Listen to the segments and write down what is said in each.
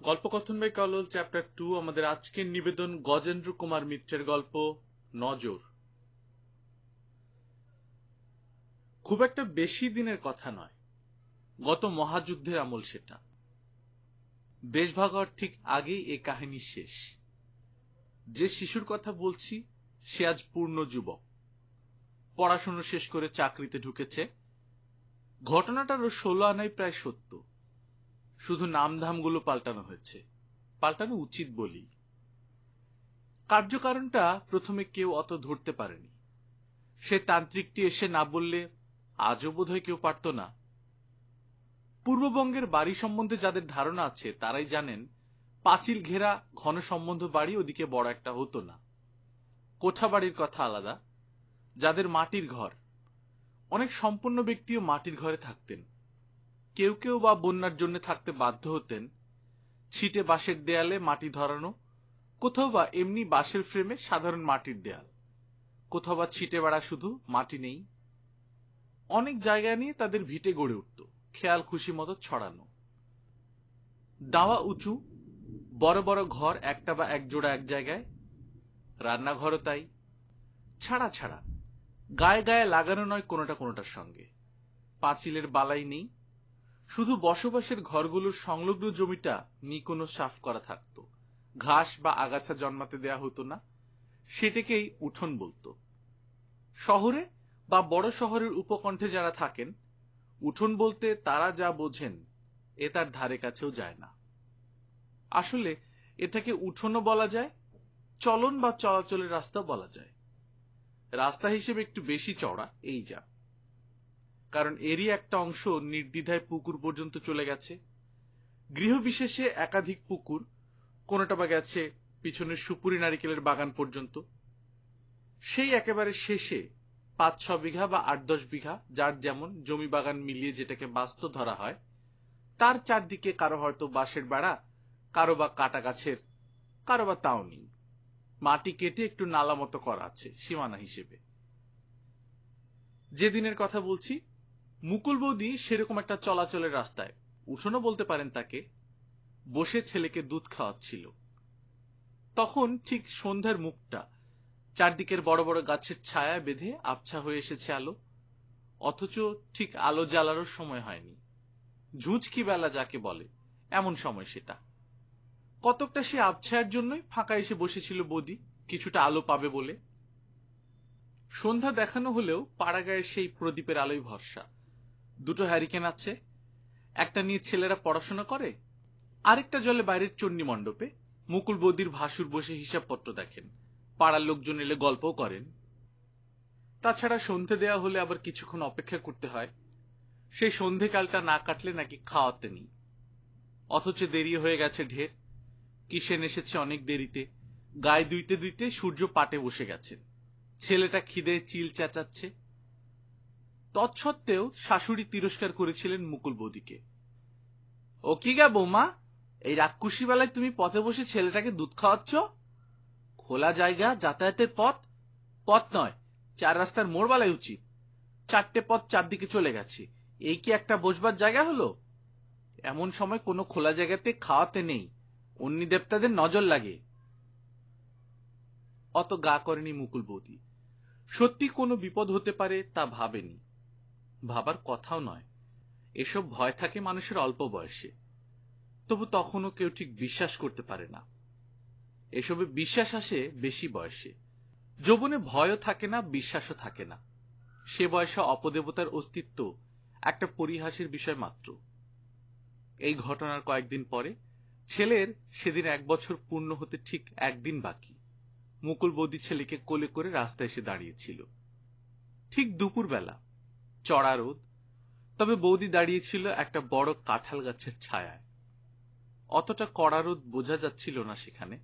গল্পকথন by Kallol chapter 2 আমাদের আজকের নিবেদন গজেন্দ্র কুমার মিত্রের গল্প নজর। খুব একটা বেশি দিনের কথা নয়, গত মহাযুদ্ধের আমল সেটা। দেশ ভাগ হওয়ার ঠিক আগেই এ কাহিনী শেষ। যে শিশুর কথা বলছি সে আজ পূর্ণ যুবক, পড়াশোনা শেষ করে চাকরিতে ঢুকেছে। ঘটনাটারও 16 আনাই প্রায় সত্য, শুধু নামধামগুলো পাল্টানো হয়েছে, পাল্টানো উচিত বলি। কার্যকারণটা প্রথমে কেউ অত ধরতে পারেনি। সে তান্ত্রিকটি এসে না বললে আজও বোধহয় কেউ পারত না। পূর্ববঙ্গের বাড়ি সম্বন্ধে যাদের ধারণা আছে তারাই জানেন, পাঁচিল ঘেরা ঘন সম্বন্ধ বাড়ি ওদিকে বড় একটা হতো না। কোঠা বাড়ির কথা আলাদা। যাদের মাটির ঘর, অনেক সম্পন্ন ব্যক্তিও মাটির ঘরে থাকতেন। কেউ কেউ বা বন্যার জন্য থাকতে বাধ্য হতেন ছিটে বাঁশের দেয়ালে মাটি ধরানো, কোথাও বা এমনি বাঁশের ফ্রেমে সাধারণ মাটির দেয়াল, কোথাও বা ছিটে বেড়া শুধু মাটি নেই। অনেক জায়গা নিয়ে তাদের ভিটে গড়ে উঠত, খেয়াল খুশি মতো ছড়ানো। দাওয়া উঁচু, বড় বড় ঘর একটা বা এক জোড়া এক জায়গায়, রান্নাঘরও তাই। ছাড়া ছাড়া, গায়ে গায়ে লাগানো নয় কোনোটা কোনোটার সঙ্গে। পাঁচিলের বালাই নেই, শুধু বসবাসের ঘরগুলোর সংলগ্ন জমিটা নিকোনো সাফ করা থাকতো। ঘাস বা আগাছা জন্মাতে দেয়া হতো না, সেটাকেই উঠোন বলতো। শহরে বা বড় শহরের উপকণ্ঠে যারা থাকেন, উঠোন বলতে তারা যা বোঝেন এ তার ধারে কাছেও যায় না। আসলে এটাকে উঠোনও বলা যায়, চলন বা চলাচলের রাস্তাও বলা যায়। রাস্তা হিসেবে একটু বেশি চওড়া এই যা, কারণ এরই একটা অংশ নির্দ্বিধায় পুকুর পর্যন্ত চলে গেছে। গৃহবিশেষে একাধিক পুকুর, কোনোটা বা গেছে পিছনের সুপুরি নারিকেলের বাগান পর্যন্ত। সেই একেবারে শেষে 5-6 বিঘা বা 8-10 বিঘা, যার যেমন জমি বাগান মিলিয়ে যেটাকে বাস্তু ধরা হয়, তার চারদিকে কারো হয়তো বাঁশের বেড়া, কারো বা কাটা গাছের, কারো বা তাও নেই। মাটি কেটে একটু নালা মতো করা আছে সীমানা হিসেবে। যে দিনের কথা বলছি, মুকুল বৌদি সেরকম একটা চলাচলের রাস্তায়, উঠোনও বলতে পারেন তাকে, বসে ছেলেকে দুধ খাওয়াচ্ছিল। তখন ঠিক সন্ধ্যার মুখটা, চারদিকের বড় বড় গাছের ছায়ায় বেঁধে আবছা হয়ে এসেছে আলো, অথচ ঠিক আলো জ্বালারও সময় হয়নি। ঝুঁচকি বেলা যাকে বলে এমন সময় সেটা। কতকটা সে আবছায়ের জন্যই ফাঁকা এসে বসেছিল বৌদি, কিছুটা আলো পাবে বলে। সন্ধ্যা দেখানো হলেও পাড়াগাঁয়ের সেই প্রদীপের আলোই ভরসা। দুটো হ্যারিকেন আছে, একটা নিয়ে ছেলেরা পড়াশোনা করে, আরেকটা জলে বাইরের চণ্ডী মণ্ডপে মুকুল বৌদির ভাসুর বসে হিসাবপত্র দেখেন, পাড়ার লোকজন এলে গল্পও করেন। তাছাড়া সন্ধে দেয়া হলে আবার কিছুক্ষণ অপেক্ষা করতে হয়, সেই সন্ধেকালটা না কাটলে নাকি খাওয়াতে নেই। অথচ দেরি হয়ে গেছে ঢের। কিসেন এসেছে অনেক দেরিতে, গায়ে দুইতে দুইতে সূর্য পাটে বসে গেছে। ছেলেটা খিদে চিল চেঁচাচ্ছে। তৎসত্ত্বেও শাশুড়ি তিরস্কার করেছিলেন মুকুল বৌদিকে। ও কি গা বৌমা, এই রাক্ষসী বেলায় তুমি পথে বসে ছেলেটাকে দুধ খাওয়াচ্ছ? খোলা জায়গা, যাতায়াতের পথ, পথ নয়, 4 রাস্তার মোড় বলাই উচিত। 4টে পথ চারদিকে চলে গেছে, এই কি একটা বসবার জায়গা হলো? এমন সময় কোনো খোলা জায়গাতে খাওয়াতে নেই, অন্যি দেবতাদের নজর লাগে। অত গা করেনি মুকুল বৌদি। সত্যি কোনো বিপদ হতে পারে তা ভাবেনি, ভাবার কথাও নয়। এসব ভয় থাকে মানুষের অল্প বয়সে, তবু তখনও কেউ ঠিক বিশ্বাস করতে পারে না। এসবে বিশ্বাস আসে বেশি বয়সে। যৌবনে ভয়ও থাকে না, বিশ্বাসও থাকে না। সে বয়সে অপদেবতার অস্তিত্ব একটা পরিহাসের বিষয় মাত্র। এই ঘটনার কয়েকদিন পরে ছেলের সেদিন 1 বছর পূর্ণ হতে ঠিক একদিন বাকি। মুকুল বৌদি ছেলেকে কোলে করে রাস্তায় এসে দাঁড়িয়েছিল। ঠিক দুপুর বেলা, চড়া রোদ, তবে বৌদি দাঁড়িয়েছিল একটা বড় কাঁঠাল গাছের ছায়ায়। অতটা কড়া রোদ বোঝা যাচ্ছিল না সেখানে।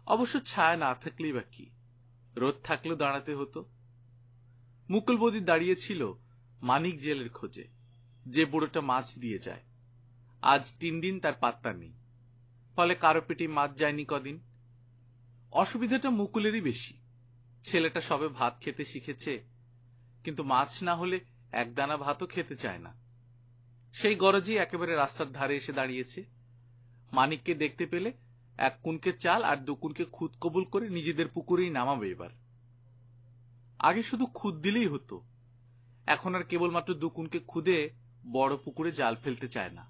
অবশ্য ছায়া না থাকলেই বা কি, রোদ থাকলেও দাঁড়াতে হতো। মুকুল বৌদি দাঁড়িয়েছিল মানিক জেলের খোঁজে, যে বুড়োটা মাছ দিয়ে যায়। আজ 3 দিন তার পাত্তা নেই, ফলে কারো পেটে মাছ যায়নি কদিন। অসুবিধাটা মুকুলেরই বেশি। ছেলেটা সবে ভাত খেতে শিখেছে, কিন্তু মাছ না হলে একদানা ভাতও খেতে চায় না। সেই গরজেই একেবারে রাস্তার ধারে এসে দাঁড়িয়েছে। মানিককে দেখতে পেলে এক কুনকে চাল আর দু কুনকে খুদ কবুল করে নিজেদের পুকুরেই নামাবে এবার। আগে শুধু খুদ দিলেই হতো, এখন আর কেবলমাত্র দু কুনকে খুদে বড় পুকুরে জাল ফেলতে চায় না।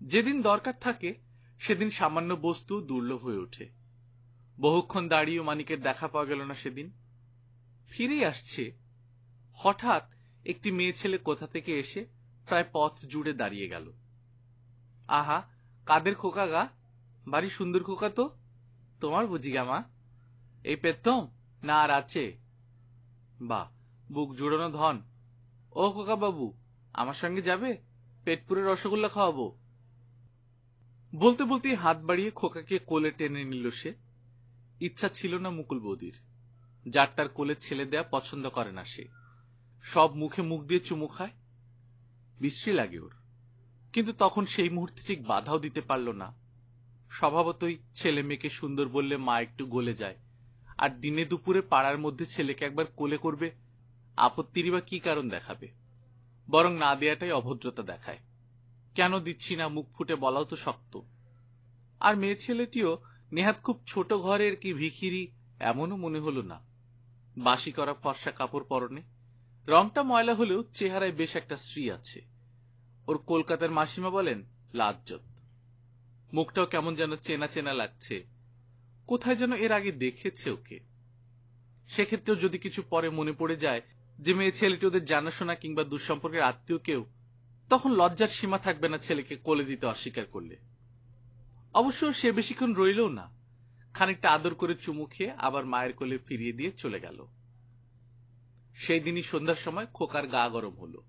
যেদিন দরকার থাকে সেদিন সামান্য বস্তু দুর্লভ হয়ে ওঠে। বহুক্ষণ দাঁড়িয়েও মানিকের দেখা পাওয়া গেল না সেদিন। ফিরেই আসছে, হঠাৎ একটি মেয়ে ছেলে কোথা থেকে এসে প্রায় পথ জুড়ে দাঁড়িয়ে গেল। আহা, কাদের খোকা গা, ভারী সুন্দর খোকা তো, তোমার বুঝি গা মা? এই পেতম না আর আছে? বা, বুক জুড়ানো ধন। ও খোকা বাবু, আমার সঙ্গে যাবে? পেট পুরে রসগোল্লা খাওয়াবো। বলতে বলতে হাত বাড়িয়ে খোকাকে কোলে টেনে নিল সে। ইচ্ছা ছিল না মুকুল বৌদির, যার তার কোলে ছেলে দেয়া পছন্দ করে না সে। সব মুখে মুখ দিয়ে চুমু খায়, বিশ্রী লাগে ওর। কিন্তু তখন সেই মুহূর্তে ঠিক বাধাও দিতে পারল না। স্বভাবতই ছেলে মেয়েকে সুন্দর বললে মা একটু গলে যায়, আর দিনে দুপুরে পাড়ার মধ্যে ছেলেকে একবার কোলে করবে, আপত্তিরই বা কি কারণ দেখাবে? বরং না দেয়াটাই অভদ্রতা দেখায়। কেন দিচ্ছি না মুখ ফুটে বলাও তো শক্ত। আর মেয়ে ছেলেটিও নেহাত খুব ছোট ঘরের কি ভিখিরি এমনও মনে হলো না। বাসি করা ফর্সা কাপড় পরনে, রংটা ময়লা হলেও চেহারায় বেশ একটা শ্রী আছে। ওর কলকাতার মাসিমা বলেন লাজ্জত। মুখটাও কেমন যেন চেনা চেনা লাগছে, কোথায় যেন এর আগে দেখেছে ওকে। সেক্ষেত্রেও যদি কিছু পরে মনে পড়ে যায় যে মেয়ে ছেলেটি ওদের জানাশোনা কিংবা দুঃসম্পর্কের আত্মীয় কেউ, তখন লজ্জার সীমা থাকবে না ছেলেকে কোলে দিতে অস্বীকার করলে। অবশ্য সে বেশিক্ষণ রইলও না, খানিকটা আদর করে চুমু খেয়ে আবার মায়ের কোলে ফিরিয়ে দিয়ে চলে গেল। সেই দিনই সন্ধ্যার সময় খোকার গা গরম হলো।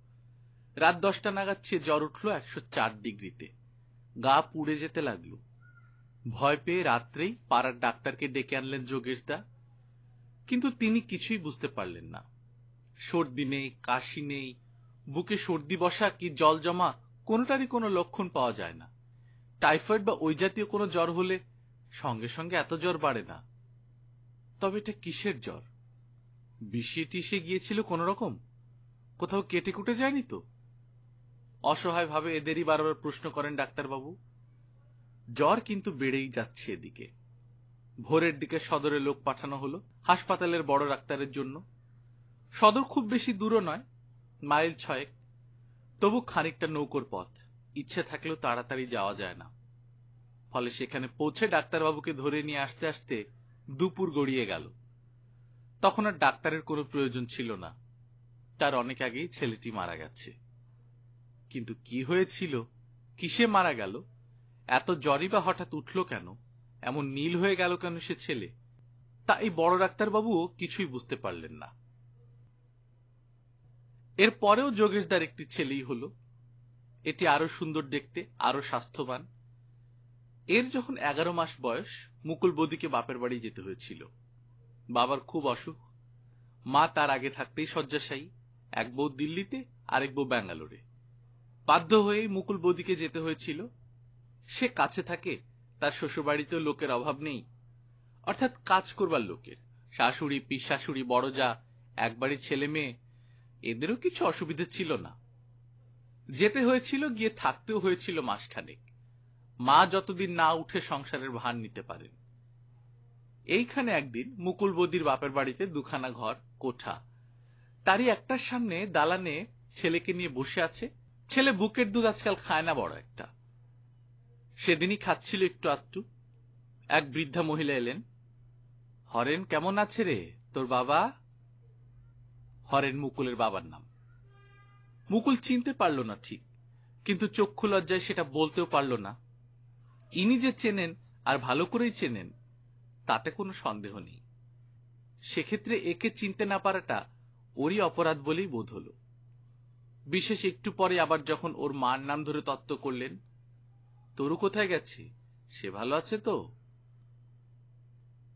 রাত 10টা নাগাদ সে জ্বর উঠল 104 ডিগ্রিতে। গা পুড়ে যেতে লাগলো। ভয় পেয়ে রাত্রেই পাড়ার ডাক্তারকে ডেকে আনলেন যোগেশদা, কিন্তু তিনি কিছুই বুঝতে পারলেন না। সর্দি নেই, কাশি নেই, বুকে সর্দি বসা কি জল জমা কোনোটারই কোনো লক্ষণ পাওয়া যায় না। টাইফয়েড বা ওই জাতীয় কোনো জ্বর হলে সঙ্গে সঙ্গে এত জ্বর বাড়ে না। তবে এটা কিসের জ্বর? বিষিয়ে টিসে গিয়েছিল কোন রকম? কোথাও কেটে কুটে যায়নি তো? অসহায় ভাবে এদেরই বারবার প্রশ্ন করেন ডাক্তারবাবু। জ্বর কিন্তু বেড়েই যাচ্ছে এদিকে। ভোরের দিকে সদরে লোক পাঠানো হলো হাসপাতালের বড় ডাক্তারের জন্য। সদর খুব বেশি দূরও নয়, মাইল 6। তবু খানিকটা নৌকোর পথ, ইচ্ছে থাকলেও তাড়াতাড়ি যাওয়া যায় না। ফলে সেখানে পৌঁছে ডাক্তারবাবুকে ধরে নিয়ে আসতে আসতে দুপুর গড়িয়ে গেল। তখন আর ডাক্তারের কোনো প্রয়োজন ছিল না, তার অনেক আগেই ছেলেটি মারা গেছে। কিন্তু কি হয়েছিল, কিসে মারা গেল, এত জ্বরই বা হঠাৎ উঠল কেন, এমন নীল হয়ে গেল কেন সে ছেলে, তা এই বড় ডাক্তারবাবুও কিছুই বুঝতে পারলেন না। এর পরেও যোগেশদার একটি ছেলেই হলো। এটি আরো সুন্দর দেখতে, আরো স্বাস্থ্যবান। এর যখন 11 মাস বয়স, মুকুল বৌদিকে বাপের বাড়ি যেতে হয়েছিল। বাবার খুব অসুখ, মা তার আগে থাকতেই শয্যাশায়ী, এক বউ দিল্লিতে, আরেক বউ ব্যাঙ্গালোরে। বাধ্য হয়েই মুকুল বৌদিকে যেতে হয়েছিল। সে কাছে থাকে, তার শ্বশুরবাড়িতেও লোকের অভাব নেই, অর্থাৎ কাজ করবার লোকের। শাশুড়ি, পিসশাশুড়ি, বড় যা, একবারই ছেলে মেয়ে, এদেরও কিছু অসুবিধা ছিল না। যেতে হয়েছিল, গিয়ে থাকতেও হয়েছিল মাসখানেক। মা যতদিন না উঠে সংসারের ভার নিতে পারেন। এইখানে একদিন মুকুল বৌদির বাপের বাড়িতে দুখানা ঘর, কোঠা, তারই একটার সামনে দালানে ছেলেকে নিয়ে বসে আছে। ছেলে বুকের দুধ আজকাল খায় না বড় একটা। সেদিনই খাচ্ছিল একটু আধটু। এক বৃদ্ধা মহিলা এলেন। হরেন কেমন আছে রে তোর বাবা? হরেন মুকুলের বাবার নাম। মুকুল চিনতে পারল না ঠিক, কিন্তু চক্ষু লজ্জায় সেটা বলতেও পারল না। ইনি যে চেনেন, আর ভালো করেই চেনেন, তাতে কোনো সন্দেহ নেই। সেক্ষেত্রে একে চিনতে না পারাটা ওরই অপরাধ বলেই বোধ হল। বিশেষ একটু পরে আবার যখন ওর মার নাম ধরে তত্ত্ব করলেন, তরু কোথায় গেছে, সে ভালো আছে তো?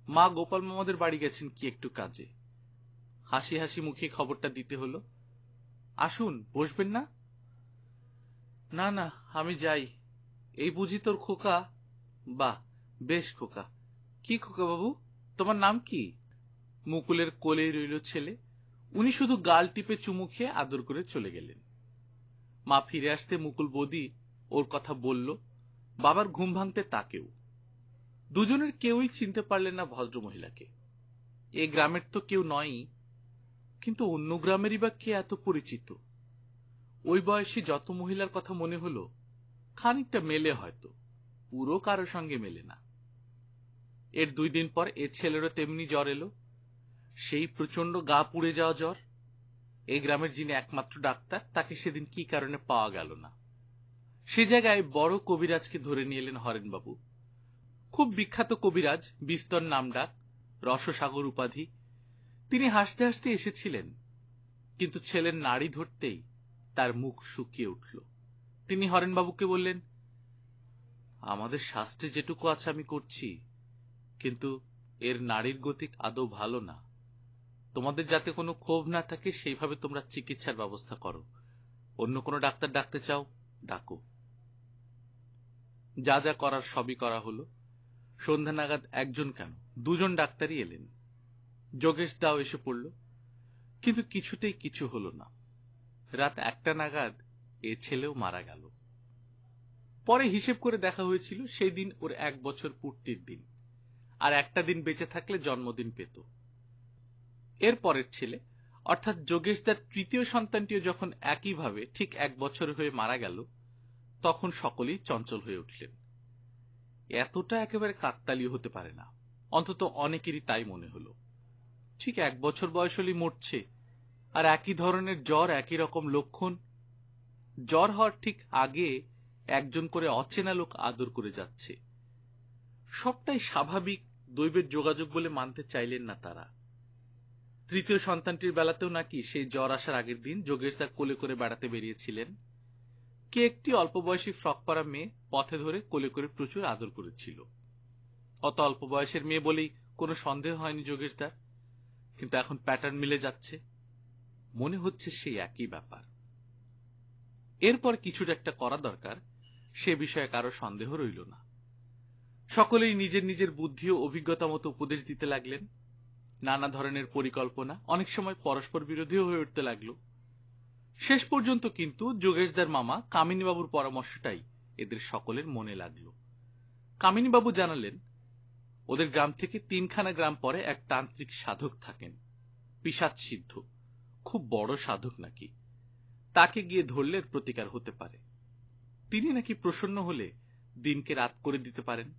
মা গোপাল মামাদের বাড়ি গেছেন কি একটু কাজে। হাসি হাসি মুখে খবরটা দিতে হলো। আসুন, বসবেন না? না না, আমি যাই। এই বুঝি তোর খোকা? বাহ, বেশ খোকা। কি খোকা বাবু, তোমার নাম কি? মুকুলের কোলেই রইল ছেলে। উনি শুধু গাল টিপে চুমু খেয়ে আদর করে চলে গেলেন। মা ফিরে আসতে মুকুল বৌদি ওর কথা বলল, বাবার ঘুম ভাঙতে তাকেও। দুজনের কেউই চিনতে পারলেন না ভদ্রমহিলাকে। এ গ্রামের তো কেউ নয়ই, কিন্তু অন্য গ্রামেরই বা কে এত পরিচিত? ওই বয়সী যত মহিলার কথা মনে হলো, খানিকটা মেলে হয়তো, পুরো কারো সঙ্গে মেলে না। এর 2 দিন পর এ ছেলেরও তেমনি জ্বর এলো, সেই প্রচন্ড গা পুড়ে যাওয়া জ্বর। এই গ্রামের যিনি একমাত্র ডাক্তার, তাকে সেদিন কি কারণে পাওয়া গেল না। সে জায়গায় বড় কবিরাজকে ধরে নিয়ে এলেন হরেনবাবু। খুব বিখ্যাত কবিরাজ, বিস্তর নামডাক, রসসাগর উপাধি। তিনি হাসতে হাসতে এসেছিলেন, কিন্তু ছেলের নাড়ি ধরতেই তার মুখ শুকিয়ে উঠল। তিনি হরেনবাবুকে বললেন, আমাদের শাস্ত্রে যেটুকু আছে আমি করছি, কিন্তু এর নাড়ির গতিক আদৌ ভালো না। তোমাদের যাতে কোনো ক্ষোভ না থাকে সেইভাবে তোমরা চিকিৎসার ব্যবস্থা করো। অন্য কোনো ডাক্তার ডাকতে চাও, ডাকো। যা যা করার সবই করা হলো। সন্ধ্যা নাগাদ একজন কেন, 2 জন ডাক্তারই এলেন। যোগেশ দাও এসে পড়ল, কিন্তু কিছুতেই কিছু হলো না। রাত 1টা নাগাদ এ ছেলেও মারা গেল। পরে হিসেব করে দেখা হয়েছিল সেই দিন ওর 1 বছর পূর্তির দিন, আর একটা দিন বেঁচে থাকলে জন্মদিন পেত। এর পরের ছেলে, অর্থাৎ যোগেশদার তৃতীয় সন্তানটিও যখন একইভাবে ঠিক 1 বছর হয়ে মারা গেল, তখন সকলেই চঞ্চল হয়ে উঠলেন। এতটা একেবারে কাকতালীয় হতে পারে না, অন্তত অনেকেরই তাই মনে হলো। ঠিক 1 বছর বয়স হলেই মরছে, আর একই ধরনের জ্বর, একই রকম লক্ষণ। জ্বর হওয়ার ঠিক আগে একজন করে অচেনা লোক আদর করে যাচ্ছে। সবটাই স্বাভাবিক, দৈবের যোগাযোগ বলে মানতে চাইলেন না তারা। তৃতীয় সন্তানটির বেলাতেও নাকি সেই জ্বর আসার আগের দিন যোগেশদা কোলে করে বেড়াতে বেরিয়েছিলেন। কে একটি অল্প বয়সী ফ্রক পরা মেয়ে পথে ধরে কোলে করে প্রচুর আদর করেছিল। অত অল্প বয়সের মেয়ে বলেই কোনো সন্দেহ হয়নি যোগেশদার, কিন্তু এখন প্যাটার্ন মিলে যাচ্ছে। মনে হচ্ছে সেই একই ব্যাপার। এরপর কিছুটা একটা করা দরকার, সে বিষয়ে কারো সন্দেহ রইল না। সকলেই নিজের নিজের বুদ্ধি ও অভিজ্ঞতা মতো উপদেশ দিতে লাগলেন। নানা ধরনের পরিকল্পনা অনেক সময় পরস্পর বিরোধীও হয়ে উঠতে লাগলো। শেষ পর্যন্ত কিন্তু যোগেশদার মামা কামিনীবাবুর পরামর্শটাই এদের সকলের মনে লাগলো। কামিনীবাবু জানালেন, ওদের গ্রাম থেকে 3খানা গ্রাম পরে এক তান্ত্রিক সাধক থাকেন, পিশাচ সিদ্ধ, খুব বড় সাধক নাকি। তাকে গিয়ে ধরলে প্রতিকার হতে পারে। তিনি নাকি প্রসন্ন হলে দিনকে রাত করে দিতে পারেন।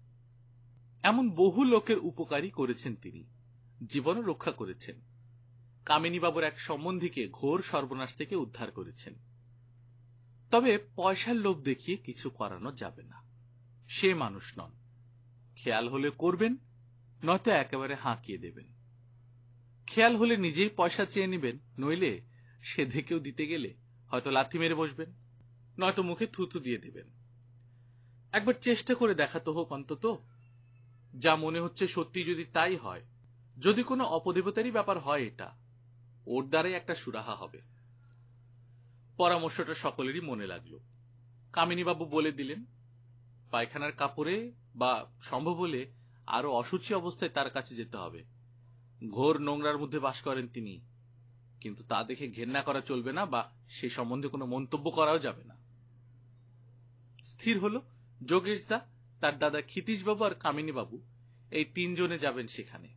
এমন বহু লোকের উপকারী করেছেন তিনি, জীবনও রক্ষা করেছেন। কামিনীবাবুর এক সম্বন্ধীকে ঘোর সর্বনাশ থেকে উদ্ধার করেছেন। তবে পয়সার লোভ দেখিয়ে কিছু করানো যাবে না, সে মানুষ নন। খেয়াল হলে করবেন, নয়তো একেবারে হাঁকিয়ে দেবেন। খেয়াল হলে নিজেই পয়সা চেয়ে নেবেন, নইলে সেধে কেউ দিতে গেলে হয়তো লাথি মেরে বসবেন, নয়তো মুখে থুথু দিয়ে দেবেন। একবার চেষ্টা করে দেখাতে হোক অন্তত। যা মনে হচ্ছে সত্যি যদি তাই হয়, যদি কোনো অপদেবতারই ব্যাপার হয়, এটা ওর দ্বারাই একটা সুরাহা হবে। পরামর্শটা সকলেরই মনে লাগলো। কামিনীবাবু বলে দিলেন, পায়খানার কাপড়ে বা সম্ভব হলে আরো অসুচি অবস্থায় তার কাছে যেতে হবে। ঘোর নোংরার মধ্যে বাস করেন তিনি, কিন্তু তা দেখে ঘেন্না করা চলবে না, বা সে সম্বন্ধে কোনো মন্তব্য করাও যাবে না। স্থির হলো যোগেশদা, তার দাদা ক্ষিতীশবাবু আর কামিনীবাবু, এই 3 জনে যাবেন সেখানে।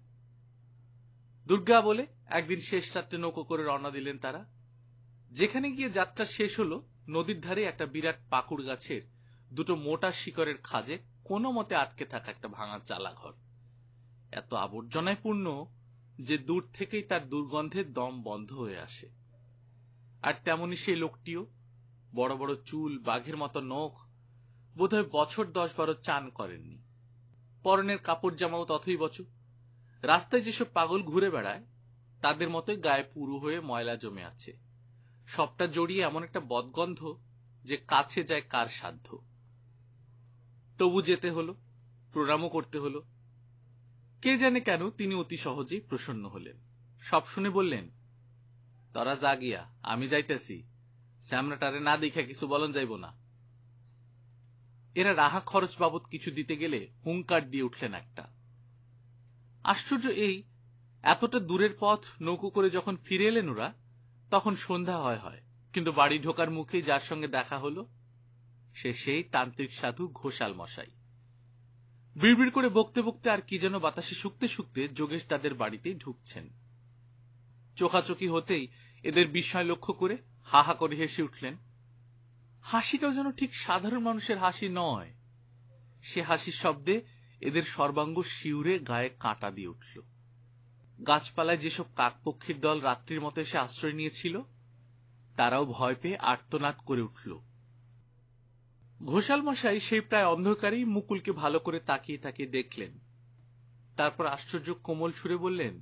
দুর্গা বলে একদিন শেষ রাত্রে নৌকো করে রওনা দিলেন তারা। যেখানে গিয়ে যাত্রা শেষ হলো, নদীর ধারে একটা বিরাট পাকুড় গাছের 2টো মোটা শিকড়ের খাজে কোনো মতে আটকে থাকা একটা ভাঙা চালা ঘর। এত আবর্জনায় পূর্ণ যে দূর থেকেই তার দুর্গন্ধের দম বন্ধ হয়ে আসে। আর তেমনি সেই লোকটিও, বড় বড় চুল, বাঘের মতো নখ, বোধহয় বছর 10-12 চান করেননি। পরনের কাপড় জামাও তথৈবচ। রাস্তায় যেসব পাগল ঘুরে বেড়ায়, তাদের মতোই গায়ে পুরু হয়ে ময়লা জমে আছে। সবটা জড়িয়ে এমন একটা বদগন্ধ যে কাছে যায় কার সাধ্য। তবু যেতে হলো, প্রণামও করতে হলো। কে জানে কেন তিনি অতি সহজেই প্রসন্ন হলেন। সব শুনে বললেন, তোরা যা গিয়া, আমি যাইতেছি, শ্যামরাটারে না দেখা কিছু বলন যাইব না। এরা রাহা খরচ বাবদ কিছু দিতে গেলে হুঙ্কার দিয়ে উঠলেন একটা। আশ্চর্য এই, এতটা দূরের পথ নৌকো করে যখন ফিরে এলেন ওরা, তখন সন্ধ্যা হয়, কিন্তু বাড়ি ঢোকার মুখে যার সঙ্গে দেখা হলো, সে সেই তান্ত্রিক সাধু ঘোষাল মশাই। বিড়বিড় করে বকতে বকতে আর কি যেন বাতাসে শুকতে শুকতে যোগেশ তাদের বাড়িতেই ঢুকছেন। চোখাচোখি হতেই এদের বিস্ময় লক্ষ্য করে হা হা করে হেসে উঠলেন। হাসিটাও যেন ঠিক সাধারণ মানুষের হাসি নয়। সে হাসির শব্দে এদের সর্বাঙ্গ শিউরে গায়ে কাঁটা দিয়ে উঠল। গাছপালায় যেসব কাকপক্ষীর দল রাত্রির মতো এসে আশ্রয় নিয়েছিল, তারাও ভয় পেয়ে আর্তনাদ করে উঠল। ঘোষাল মশাই সেই প্রায় অন্ধকারেই মুকুলকে ভালো করে তাকিয়ে তাকিয়ে দেখলেন। তারপর আশ্চর্য কোমল সুরে বললেন,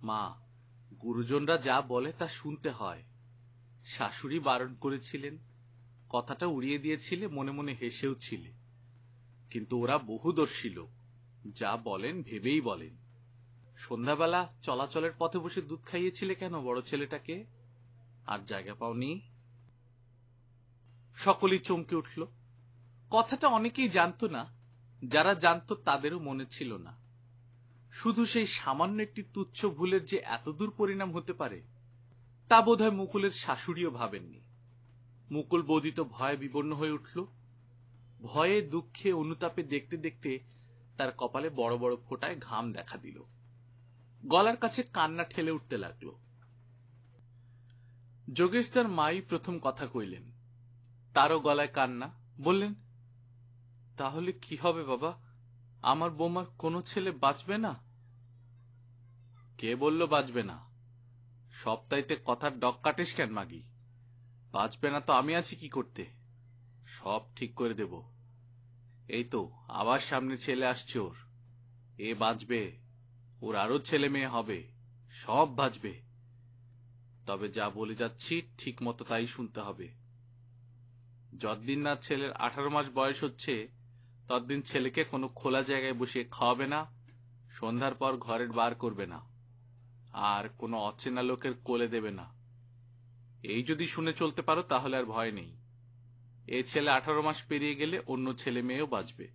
মা, গুরুজনরা যা বলে তা শুনতে হয়। শাশুড়ি বারণ করেছিলেন, কথাটা উড়িয়ে দিয়েছিলে, মনে মনে হেসেও ছিলে, কিন্তু ওরা বহুদর্শী লোক, যা বলেন ভেবেই বলেন। সন্ধ্যাবেলা চলাচলের পথে বসে দুধ খাইয়েছিলে কেন বড় ছেলেটাকে? আর জায়গা পাওনি? সকলেই চমকে উঠল। কথাটা অনেকেই জানত না, যারা জানত তাদেরও মনে ছিল না। শুধু সেই সামান্য একটি তুচ্ছ ভুলের যে এতদূর পরিণাম হতে পারে, তা বোধহয় মুকুলের শাশুড়িও ভাবেননি। মুকুল বৌদি তো ভয়ে বিবর্ণ হয়ে উঠল। ভয়ে দুঃখে অনুতাপে দেখতে দেখতে তার কপালে বড় বড় ফোঁটায় ঘাম দেখা দিল। গলার কাছে কান্না ঠেলে উঠতে লাগল। যোগেশ তার মাই প্রথম কথা কইলেন। তারও গলায় কান্না। বললেন, তাহলে কি হবে বাবা? আমার বৌমার কোনো ছেলে বাঁচবে না? কে বলল বাঁচবে না? সপ্তাহে কথার ডগ কাটিস কেন মাগি? বাঁচবে না তো আমি আছি কি করতে? সব ঠিক করে দেব। এই তো আবার সামনে ছেলে আসছে ওর, এ বাঁচবে, ওর আরো ছেলে মেয়ে হবে, সব বাঁচবে। তবে যা বলে যাচ্ছি ঠিক মতো তাই শুনতে হবে। যতদিন না ছেলের 18 মাস বয়স হচ্ছে, ততদিন ছেলেকে কোনো খোলা জায়গায় বসিয়ে খাওয়াবে না, সন্ধ্যার পর ঘরের বার করবে না, আর কোনো অচেনা লোকের কোলে দেবে না। এই যদি শুনে চলতে পারো তাহলে আর ভয় নেই। এ ছেলে 18 মাস পেরিয়ে গেলে অন্য ছেলে মেয়েও বাঁচবে।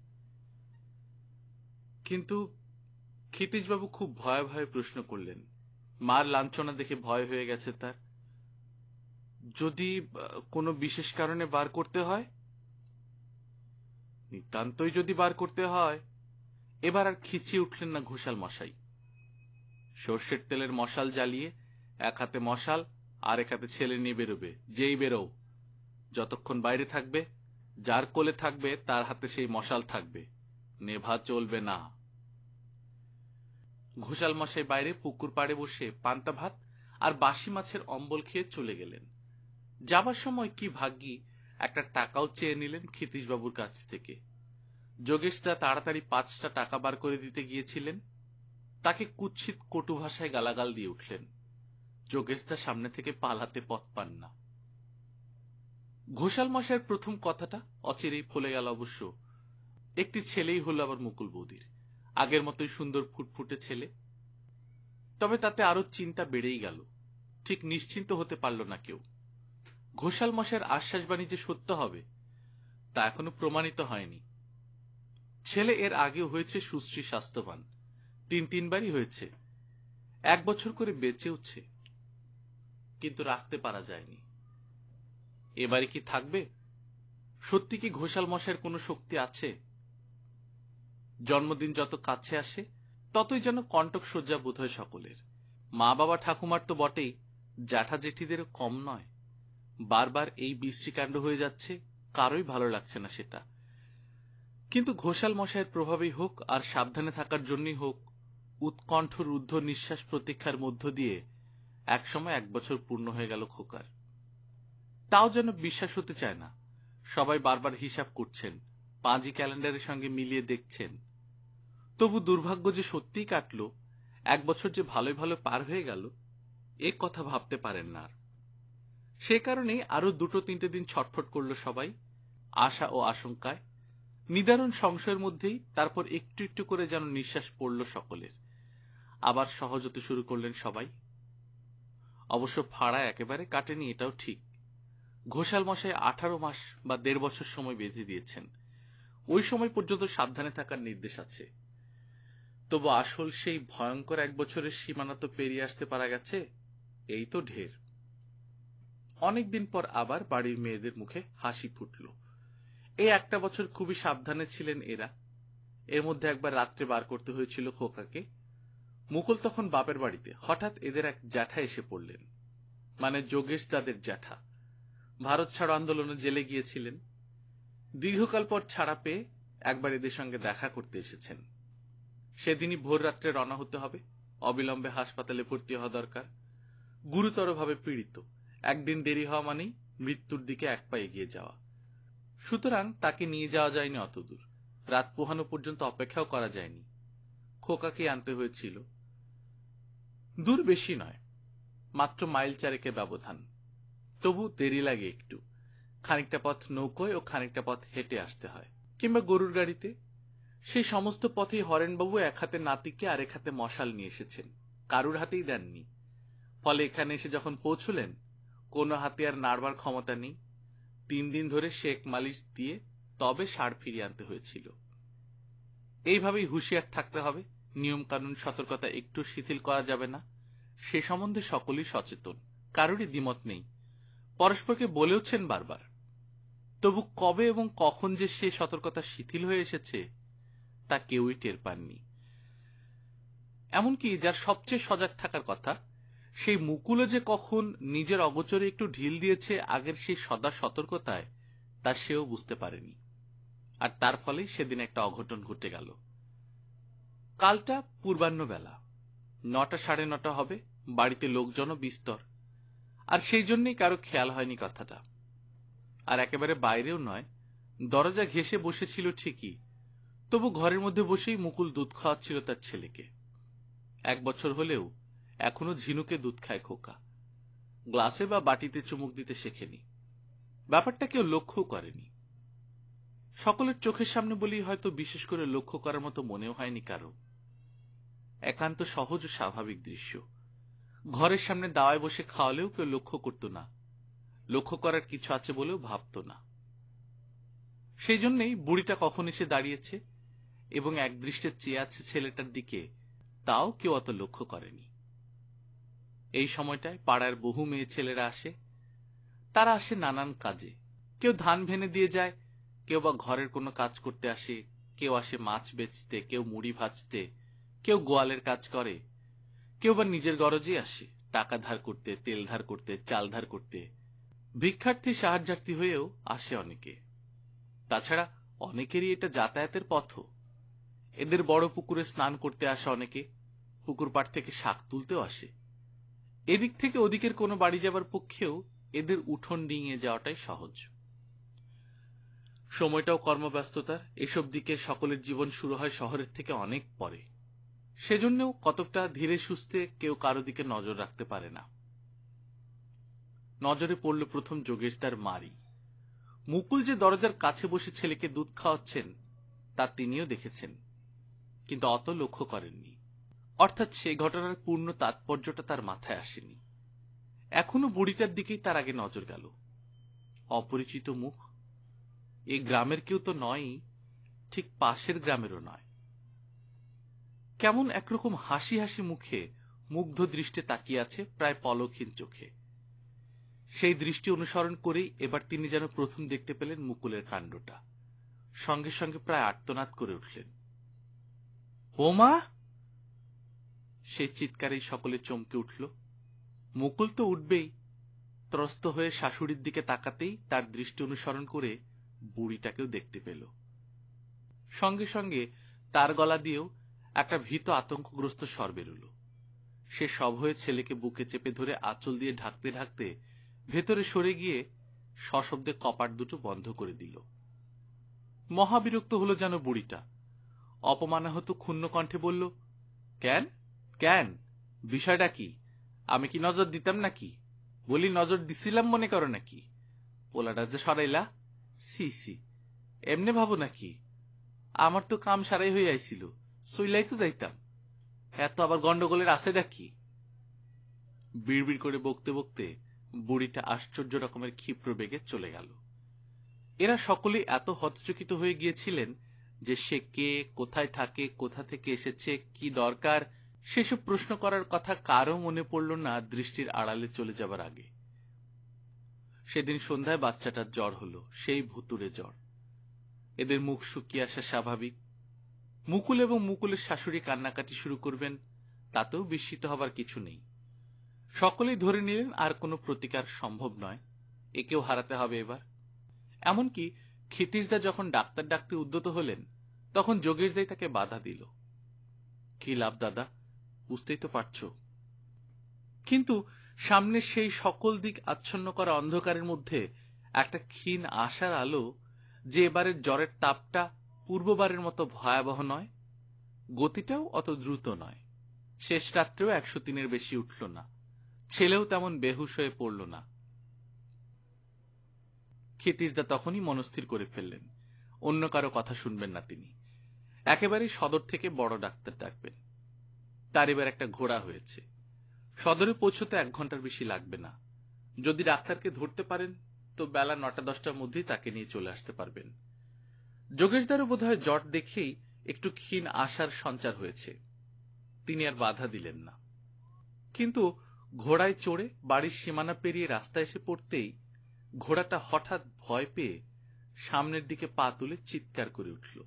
কিন্তু ক্ষিতীশবাবু খুব ভয়ে ভয়ে প্রশ্ন করলেন। মার লাঞ্ছনা দেখে ভয় হয়ে গেছে তার। যদি কোনো বিশেষ কারণে বার করতে হয়? নিতান্তই যদি বার করতে হয়। এবার আর খিচিয়ে উঠলেন না ঘোষাল মশাই। সর্ষের তেলের মশাল জ্বালিয়ে এক হাতে মশাল আর এক হাতে ছেলে নিয়ে বেরোবে। যেই বেরো, যতক্ষণ বাইরে থাকবে, যার কোলে থাকবে তার হাতে সেই মশাল থাকবে, নেভা চলবে না। ঘোষাল মশাই বাইরে পুকুর পাড়ে বসে পান্তা ভাত আর বাসি মাছের অম্বল খেয়ে চলে গেলেন। যাবার সময় কি ভাগ্যি একটা টাকাও চেয়ে নিলেন ক্ষিতীশবাবুর কাছ থেকে। যোগেশ দা তাড়াতাড়ি 5টা টাকা বার করে দিতে গিয়েছিলেন। তাকে কুৎসিত কটু ভাষায় গালাগাল দিয়ে উঠলেন। যোগেশ দা সামনে থেকে পালাতে পথ পান না। ঘোষাল মশাইয়ের প্রথম কথাটা অচিরেই ফলে গেল অবশ্য। একটি ছেলেই হলো আবার মুকুল বৌদির, আগের মতোই সুন্দর ফুটফুটে ছেলে। তবে তাতে আরো চিন্তা বেড়েই গেল। ঠিক নিশ্চিন্ত হতে পারল না কেউ। ঘোষাল মশাইয়ের আশ্বাসবাণী যে সত্য হবে, তা এখনো প্রমাণিত হয়নি। ছেলে এর আগেও হয়েছে সুশ্রী স্বাস্থ্যবান, 3 বারই হয়েছে, 1 বছর করে বেঁচেওছে, কিন্তু রাখতে পারা যায়নি। এবারে কি থাকবে? সত্যি কি ঘোষাল মশাইয়ের কোনো শক্তি আছে? জন্মদিন যত কাছে আসে ততই যেন কণ্টক সজ্জা বোধ হয় সকলের। মা বাবা ঠাকুমার তো বটেই, জ্যাঠা জেঠিদেরও কম নয়। বারবার এই বিশ্রীকাণ্ড হয়ে যাচ্ছে, কারোই ভালো লাগছে না সেটা। কিন্তু ঘোষাল মশাইয়ের প্রভাবেই হোক আর সাবধানে থাকার জন্যই হোক, উৎকণ্ঠ রুদ্ধ নিঃশ্বাস প্রতীক্ষার মধ্য দিয়ে একসময় 1 বছর পূর্ণ হয়ে গেল খোকার। তাও যেন বিশ্বাস হতে চায় না। সবাই বারবার হিসাব করছেন, পাঁজি ক্যালেন্ডারের সঙ্গে মিলিয়ে দেখছেন। তবু দুর্ভাগ্য যে সত্যিই কাটল, 1 বছর যে ভালোই ভালো পার হয়ে গেল, এ কথা ভাবতে পারেন না। সে কারণেই আরো 2-3 দিন ছটফট করল সবাই, আশা ও আশঙ্কায়, নিদারুণ সংশয়ের মধ্যেই। তারপর একটু একটু করে যেন নিঃশ্বাস পড়ল সকলের। আবার সহজ হতে শুরু করলেন সবাই। অবশ্য ফাড়া একেবারে কাটেনি, এটাও ঠিক। ঘোষাল মশাই 18 মাস বা 1.5 বছর সময় বেঁধে দিয়েছেন। ওই সময় পর্যন্ত সাবধানে থাকার নির্দেশ আছে। তবু আসল সেই ভয়ঙ্কর 1 বছরের সীমানা তো পেরিয়ে আসতে পারা গেছে, এই তো ঢের। অনেকদিন পর আবার বাড়ির মেয়েদের মুখে হাসি ফুটল। এই একটা বছর খুবই সাবধানে ছিলেন এরা। এর মধ্যে একবার রাত্রে বার করতে হয়েছিল খোকাকে। মুকুল তখন বাপের বাড়িতে। হঠাৎ এদের এক জ্যাঠা এসে পড়লেন, মানে যোগেশ দাদের জ্যাঠা। ভারত ছাড়ো আন্দোলনে জেলে গিয়েছিলেন। দীর্ঘকাল পর ছাড়া পেয়ে একবার এদের সঙ্গে দেখা করতে এসেছেন। সেদিনই ভোর রাত্রে রওনা হতে হবে। অবিলম্বে হাসপাতালে ভর্তি হওয়া দরকার। গুরুতরভাবে পীড়িত। একদিন দেরি হওয়া মানেই মৃত্যুর দিকে এক পা এগিয়ে যাওয়া। সুতরাং তাকে নিয়ে যাওয়া যায়নি অতদূর। রাত পোহানো পর্যন্ত অপেক্ষাও করা যায়নি। খোকাকে আনতে হয়েছিল। দূর বেশি নয়, মাত্র মাইল চারেকের ব্যবধান। তবু দেরি লাগে একটু। খানিকটা পথ নৌকোয় ও খানিকটা পথ হেঁটে আসতে হয়, কিংবা গরুর গাড়িতে। সেই সমস্ত পথেই হরেনবাবু এক হাতে নাতিকে আর এক হাতে মশাল নিয়ে এসেছেন, কারুর হাতেই দেননি। ফলে এখানে এসে যখন পৌঁছলেন, কোনো হাতে আর নাড়বার ক্ষমতা নেই। 3 দিন ধরে শেক মালিশ দিয়ে তবে ষাঁড় ফিরিয়ে আনতে হয়েছিল। এইভাবেই হুঁশিয়ার থাকতে হবে। নিয়ম কানুন সতর্কতা একটু শিথিল করা যাবে না। সে সম্বন্ধে সকলেই সচেতন, কারোরই দ্বিমত নেই। পরস্পরকে বলেওছেন বারবার। তবু কবে এবং কখন যে সে সতর্কতা শিথিল হয়ে এসেছে তা কেউই টের পাননি। এমনকি যার সবচেয়ে সজাগ থাকার কথা, সেই মুকুলও যে কখন নিজের অগোচরে একটু ঢিল দিয়েছে আগের সেই সদা সতর্কতায়, তা সেও বুঝতে পারেনি। আর তার ফলে সেদিন একটা অঘটন ঘটে গেল। কালটা পূর্বাহ্ন বেলা, 9টা সাড়ে 9টা হবে। বাড়িতে লোকজনও বিস্তর, আর সেই জন্যই কারো খেয়াল হয়নি কথাটা। আর একেবারে বাইরেও নয়, দরজা ঘেঁষে বসেছিল ঠিকই, তবু ঘরের মধ্যে বসেই মুকুল দুধ খাওয়াচ্ছিল তার ছেলেকে। 1 বছর হলেও এখনো ঝিনুকে দুধ খায় খোকা। গ্লাসে বা বাটিতে চুমুক দিতে শেখেনি। ব্যাপারটা কেউ লক্ষ্যও করেনি। সকলের চোখের সামনে বলেই হয়তো বিশেষ করে লক্ষ্য করার মতো মনেও হয়নি কারো। একান্ত সহজ ও স্বাভাবিক দৃশ্য। ঘরের সামনে দাওয়ায় বসে খাওয়ালেও কেউ লক্ষ্য করত না, লক্ষ্য করার কিছু আছে বলেও ভাবত না। সেই জন্যই বুড়িটা কখন এসে দাঁড়িয়েছে এবং একদৃষ্টে চেয়ে আছে ছেলেটার দিকে, তাও কেউ অত লক্ষ্য করেনি। এই সময়টায় পাড়ার বহু মেয়ে ছেলেরা আসে। তারা আসে নানান কাজে। কেউ ধান ভেনে দিয়ে যায়, কেউ বা ঘরের কোনো কাজ করতে আসে, কেউ আসে মাছ বেচতে, কেউ মুড়ি ভাজতে, কেউ গোয়ালের কাজ করে, কেউ বা নিজের গরজে আসে টাকা ধার করতে, তেল ধার করতে, চাল ধার করতে। ভিক্ষার্থী সাহায্যার্থী হয়েও আসে অনেকে। তাছাড়া অনেকেরই এটা যাতায়াতের পথও। এদের বড় পুকুরে স্নান করতে আসে অনেকে, পুকুর পাড় থেকে শাক তুলতেও আসে। এদিক থেকে ওদিকের কোনো বাড়ি যাবার পক্ষেও এদের উঠোন ডিঙিয়ে যাওয়াটাই সহজ। সময়টাও কর্মব্যস্ততার। এসব দিকে সকলের জীবন শুরু হয় শহরের থেকে অনেক পরে। সেজন্যও কতকটা ধীরে সুস্থে কেউ কারো দিকে নজর রাখতে পারে না। নজরে পড়ল প্রথম যোগেশদার মারি। মুকুল যে দরজার কাছে বসে ছেলেকে দুধ খাওয়াচ্ছেন তা তিনিও দেখেছেন, কিন্তু অত লক্ষ্য করেননি। অর্থাৎ সেই ঘটনার পূর্ণ তাৎপর্যটা তার মাথায় আসেনি। এখনো বুড়িটার দিকেই তার আগে নজর গেল। অপরিচিত মুখ। এই গ্রামের কেউ তো নয়ই, ঠিক পাশের গ্রামেরও নয়। কেমন একরকম হাসি হাসি মুখে মুগ্ধ দৃষ্টে তাকিয়ে আছে, প্রায় পলকহীন চোখে। সেই দৃষ্টি অনুসরণ করেই এবার তিনি যেন প্রথম দেখতে পেলেন মুকুলের কাণ্ডটা। সঙ্গে সঙ্গে প্রায় আর্তনাদ করে উঠলেন, ও মা! সেই চিৎকারেই সকলে চমকে উঠল। মুকুল তো উঠবেই। ত্রস্ত হয়ে শাশুড়ির দিকে তাকাতেই তার দৃষ্টি অনুসরণ করে বুড়িটাকেও দেখতে পেল। সঙ্গে সঙ্গে তার গলা দিয়েও একটা ভীত আতঙ্কগ্রস্ত স্বর বেরোল। সে সভয়ে ছেলেকে বুকে চেপে ধরে আঁচল দিয়ে ঢাকতে ঢাকতে ভেতরে সরে গিয়ে সশব্দে কপাট দুটো বন্ধ করে দিল। মহাবিরক্ত হলো যেন বুড়িটা। অপমানাহত ক্ষুণ্ণ কণ্ঠে বলল, কেন কেন, বিষয়টা কি? আমি কি নজর দিতাম নাকি? বলি নজর দিছিলাম মনে করো নাকি? পোলাটা যে সরাইলা, সি সি, এমনে ভাবো নাকি? আমার তো কাম সারাই হয়ে আইছিল, সইলাই তো যাইতাম। এত আবার গন্ডগোলের আছে নাকি? বিড়বিড় করে বকতে বকতে বুড়িটা আশ্চর্য রকমের ক্ষিপ্র বেগে চলে গেল। এরা সকলেই এত হতচকিত হয়ে গিয়েছিলেন যে সে কে, কোথায় থাকে, কোথা থেকে এসেছে, কি দরকার, সেসব প্রশ্ন করার কথা কারও মনে পড়ল না দৃষ্টির আড়ালে চলে যাবার আগে। সেদিন সন্ধ্যায় বাচ্চাটার জ্বর হলো, সেই ভুতুড়ে জ্বর। এদের মুখ শুকিয়ে আসা স্বাভাবিক। মুকুল এবং মুকুলের শাশুড়ি কান্নাকাটি শুরু করবেন, তাতেও বিস্মিত হবার কিছু নেই। সকলেই ধরে নিলেন আর কোনো প্রতিকার সম্ভব নয়, একেও হারাতে হবে এবার। এমনকি ক্ষিতীশদা যখন ডাক্তার ডাকতে উদ্যত হলেন, তখন যোগেশদাই তাকে বাধা দিল। কি লাভ দাদা, বুঝতেই তো পারছ। কিন্তু সামনে সেই সকল দিক আচ্ছন্ন করা অন্ধকারের মধ্যে একটা ক্ষীণ আশার আলো, যে এবারের জ্বরের তাপটা পূর্ববারের মতো ভয়াবহ নয়, গতিটাও অত দ্রুত নয়। শেষ রাত্রেও 103-এর বেশি উঠল না, ছেলেও তেমন বেহুশ হয়ে পড়ল না। ক্ষিতীশদা তখনই মনস্থির করে ফেললেন, অন্য কারো কথা শুনবেন না তিনি, একেবারেই সদর থেকে বড় ডাক্তার ডাকবেন। তার এবার একটা ঘোড়া হয়েছে, সদরে পৌঁছতে 1 ঘন্টার বেশি লাগবে না। যদি ডাক্তারকে ধরতে পারেন তো বেলা 9টা-10টার মধ্যেই তাকে নিয়ে চলে আসতে পারবেন। যোগেশদারও বোধহয় জট দেখেই একটু ক্ষীণ আশার সঞ্চার হয়েছে, তিনি আর বাধা দিলেন না। কিন্তু ঘোড়ায় চড়ে বাড়ির সীমানা পেরিয়ে রাস্তায় এসে পড়তেই ঘোড়াটা হঠাৎ ভয় পেয়ে সামনের দিকে পা তুলে চিৎকার করে উঠল।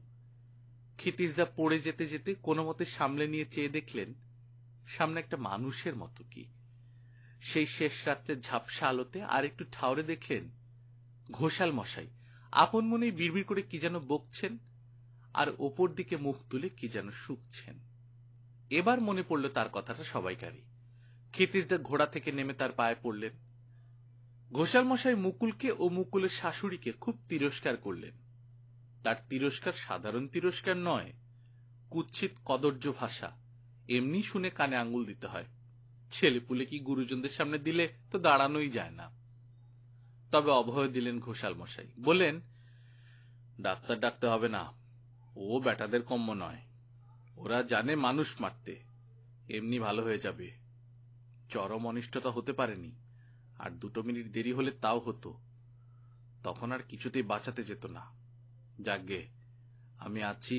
ক্ষিতীশদা পড়ে যেতে যেতে কোনো মতে সামলে নিয়ে চেয়ে দেখলেন, সামনে একটা মানুষের মতো কি। সেই শেষ রাত্রের ঝাপসা আলোতে আর একটু ঠাউরে দেখলেন ঘোষাল মশাই আপন মনেই বিড়বিড় করে কি যেন বকছেন, আর ওপর দিকে মুখ তুলে কি যেন শুকছেন। এবার মনে পড়ল তার কথাটা সবাইকারই। ক্ষিতীশদা ঘোড়া থেকে নেমে তার পায়ে পড়লেন। ঘোষাল মশাই মুকুলকে ও মুকুলের শাশুড়িকে খুব তিরস্কার করলেন। তার তিরস্কার সাধারণ তিরস্কার নয়, কুৎসিত কদর্য ভাষা, এমনি শুনে কানে আঙ্গুল দিতে হয়। ছেলেপুলে কি গুরুজনদের সামনে দিলে তো দাঁড়ানোই যায় না। তবে অভয় দিলেন ঘোষাল মশাই, বললেন, ডাক্তার ডাকতে হবে না, ও বেটাদের কম্য নয়, ওরা জানে মানুষ মারতে, এমনি ভালো হয়ে যাবে। চরম অনিষ্টতা হতে পারেনি, আর 2 মিনিট দেরি হলে তাও হতো, তখন আর কিছুতেই বাঁচাতে যেত না। যাকগে, আমি আছি,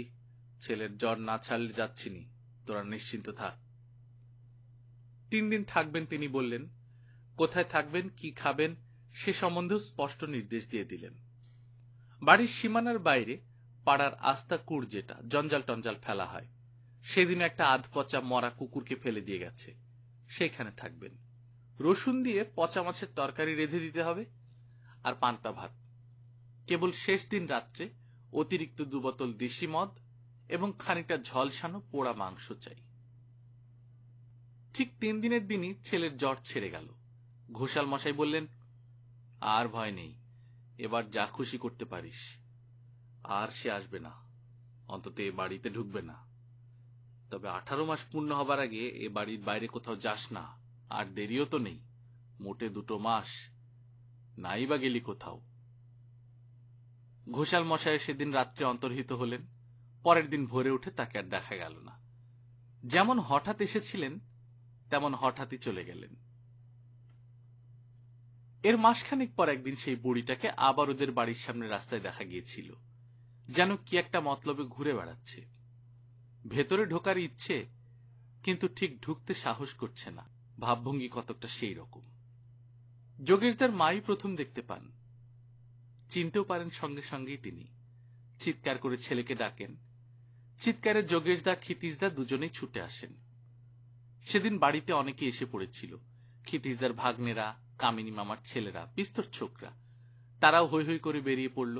ছেলের জ্বর না ছাড়লে যাচ্ছিনি, তোরা নিশ্চিন্ত থাক। 3 দিন থাকবেন তিনি বললেন, কোথায় থাকবেন, কি খাবেন সে সম্বন্ধেও স্পষ্ট নির্দেশ দিয়ে দিলেন। বাড়ির সীমানার বাইরে পাড়ার আস্তা কুড়, যেটা জঞ্জাল টঞ্জাল ফেলা হয়, সেদিন একটা আধপচা মরা কুকুরকে ফেলে দিয়ে গেছে, সেখানে থাকবেন। রসুন দিয়ে পচা মাছের তরকারি রেঁধে দিতে হবে, আর পান্তা ভাত। কেবল শেষ দিন রাত্রে অতিরিক্ত 2 বোতল দেশি মদ এবং খানিকটা ঝলসানো পোড়া মাংস চাই। ঠিক 3 দিনের দিনই ছেলের জ্বর ছেড়ে গেল। ঘোষাল মশাই বললেন, আর ভয় নেই, এবার যা খুশি করতে পারিস। আর সে আসবে না, অন্তত এ বাড়িতে ঢুকবে না। তবে 18 মাস পূর্ণ হবার আগে এ বাড়ির বাইরে কোথাও যাস না, আর দেরিও তো নেই, মোটে 2 মাস, নাই বা গেলি কোথাও। ঘোষাল মশাই সেদিন রাত্রে অন্তর্হিত হলেন। পরের দিন ভোরে উঠে তাকে আর দেখা গেল না। যেমন হঠাৎ এসেছিলেন তেমন হঠাৎই চলে গেলেন। এর মাসখানেক পর একদিন সেই বুড়িটাকে আবার ওদের বাড়ির সামনে রাস্তায় দেখা গিয়েছিল, যেন কি একটা মতলবে ঘুরে বেড়াচ্ছে। ভেতরে ঢোকার ইচ্ছে, কিন্তু ঠিক ঢুকতে সাহস করছে না, ভাবভঙ্গি কতকটা সেই রকম। যোগেশদার মাই প্রথম দেখতে পান, চিনতেও পারেন সঙ্গে সঙ্গেই তিনি। চিৎকার করে ছেলেকে ডাকেন। চিৎকারে যোগেশদা ক্ষিতীশদা দুজনেই ছুটে আসেন। সেদিন বাড়িতে অনেকে এসে পড়েছিল, ক্ষিতীশদার ভাগ্নেরা, কামিনী মামার ছেলেরা, বিস্তর ছোকরা, তারাও হৈ হৈ করে বেরিয়ে পড়ল।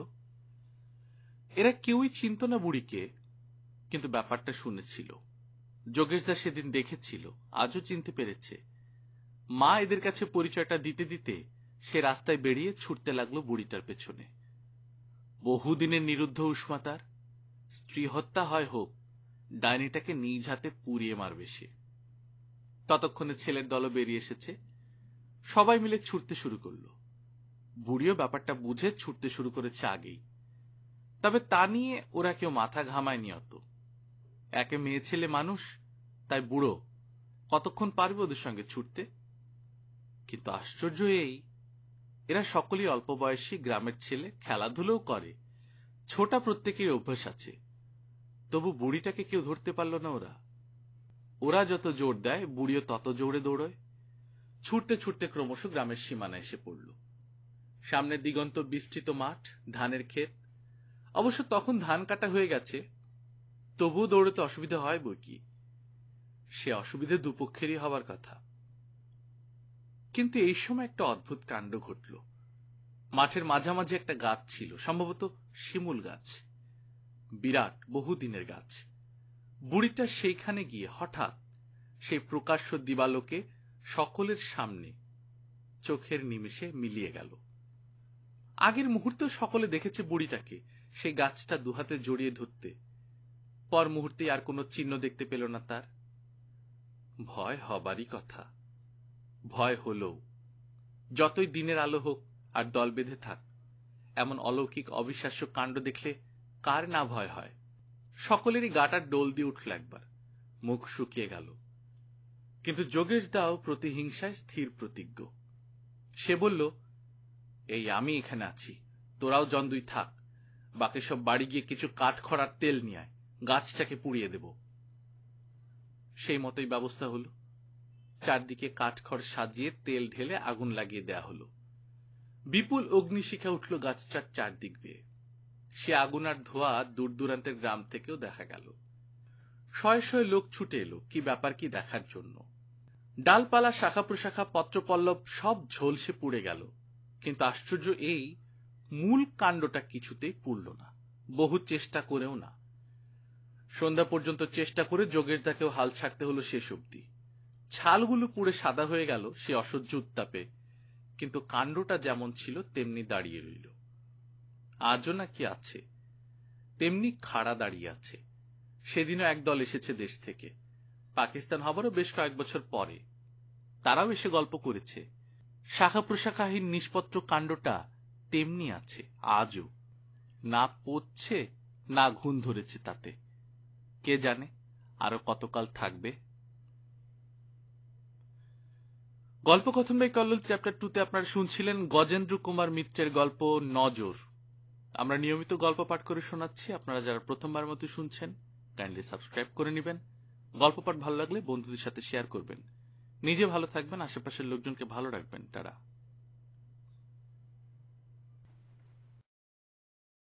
এরা কেউই চিনত না বুড়িকে, কিন্তু ব্যাপারটা শুনেছিল। যোগেশদা সেদিন দেখেছিল, আজও চিনতে পেরেছে। মা এদের কাছে পরিচয়টা দিতে দিতে সে রাস্তায় বেরিয়ে ছুটতে লাগলো বুড়িটার পেছনে। বহুদিনের নিরুদ্ধ উষ্মাতার, স্ত্রী হত্যা হয় হোক, ডাইনিটাকে নিজ হাতে পুড়িয়ে মারবে সে। ততক্ষণে ছেলের দলও বেরিয়ে এসেছে, সবাই মিলে ছুটতে শুরু করলো। বুড়িও ব্যাপারটা বুঝে ছুটতে শুরু করেছে আগেই, তবে তা নিয়ে ওরা কেউ মাথা ঘামায়নি অত। একে মেয়ে ছেলে মানুষ, তাই বুড়ো কতক্ষণ পারবে ওদের সঙ্গে ছুটতে। কিন্তু আশ্চর্য এই, এরা সকলেই অল্প বয়সী গ্রামের ছেলে, খেলাধুলোও করে, ছোটা প্রত্যেকের অভ্যাস আছে, তবু বুড়িটাকে কেউ ধরতে পারল না। ওরা যত জোর দেয় বুড়িও তত জোরে দৌড়য়। ছুটতে ছুটতে ক্রমশ গ্রামের সীমানা এসে পড়ল। সামনে দিগন্ত বিস্তৃত মাঠ, ধানের ক্ষেত, অবশ্য তখন ধান কাটা হয়ে গেছে, তবুও দৌড়তে অসুবিধা হয় বই কি। সে অসুবিধে দুপক্ষেরই হবার কথা। কিন্তু এই সময় একটা অদ্ভুত কাণ্ড ঘটল। মাঠের মাঝামাঝি একটা গাছ ছিল, সম্ভবত শিমুল গাছ, বিরাট বহুদিনের গাছ। বুড়িটা সেইখানে গিয়ে হঠাৎ সেই প্রকাশ্য দিবালোকে সকলের সামনে চোখের নিমেষে মিলিয়ে গেল। আগের মুহূর্তে সকলে দেখেছে বুড়িটাকে সেই গাছটা দুহাতে জড়িয়ে ধরতে, পর মুহূর্তে আর কোনো চিহ্ন দেখতে পেল না তার। ভয় হবারই কথা। ভয় হলো। যতই দিনের আলো হোক আর দল বেঁধে থাক, এমন অলৌকিক অবিশ্বাস্য কাণ্ড দেখলে কার না ভয় হয়। সকলেরই গাটার ডোল দিয়ে উঠল একবার, মুখ শুকিয়ে গেল। কিন্তু যোগেশ দাও প্রতিহিংসায় স্থির প্রতিজ্ঞ। সে বলল, এই আমি এখানে আছি, তোরাও জন্দুই থাক, বাকি সব বাড়ি গিয়ে কিছু কাঠ খড়ার তেল নিয়ে আয়, গাছটাকে পুড়িয়ে দেব। সেই মতোই ব্যবস্থা হলো। চারদিকে কাঠখড় সাজিয়ে তেল ঢেলে আগুন লাগিয়ে দেয়া হলো। বিপুল অগ্নিশিখা উঠল গাছটার চারদিক বেয়ে। সে আগুন আর ধোঁয়া দূর দূরান্তের গ্রাম থেকেও দেখা গেল। শয়ে শয়ে লোক ছুটে এলো কি ব্যাপার কি দেখার জন্য। ডালপালা, শাখা প্রশাখা, পত্রপল্লব সব ঝলসে পুড়ে গেল। কিন্তু আশ্চর্য এই, মূল কাণ্ডটা কিছুতেই পুড়ল না, বহু চেষ্টা করেও না। সন্ধ্যা পর্যন্ত চেষ্টা করে যোগেশদাকেও হাল ছাড়তে হলো শেষ অবধি। ছালগুলো পুড়ে সাদা হয়ে গেল সে অসহ্য উত্তাপে, কিন্তু কাণ্ডটা যেমন ছিল তেমনি দাঁড়িয়ে রইল। আজও নাকি আছে, তেমনি খাড়া দাঁড়িয়ে আছে। সেদিনও একদল এসেছে দেশ থেকে, পাকিস্তান হবারও বেশ কয়েক বছর পরে। তারাও এসে গল্প করেছে। শাখা প্রশাখাহীন নিষ্পত্র কাণ্ডটা তেমনি আছে আজও, না পচছে না ঘুণ ধরেছে তাতে। কে জানে আরো কতকাল থাকবে। গল্পকথন বাই কল্লোল চ্যাপ্টার 2 তে আপনারা শুনছিলেন গজেন্দ্র কুমার মিত্রের গল্প নজর। আমরা নিয়মিত গল্প পাঠ করে শোনাচ্ছি। আপনারা যারা প্রথমবার মতো শুনছেন, কাইন্ডলি সাবস্ক্রাইব করে নেবেন। গল্প পাঠ ভালো লাগলে বন্ধুদের সাথে শেয়ার করবেন। নিজে ভালো থাকবেন, আশেপাশের লোকজনকে ভালো রাখবেন। টাটা।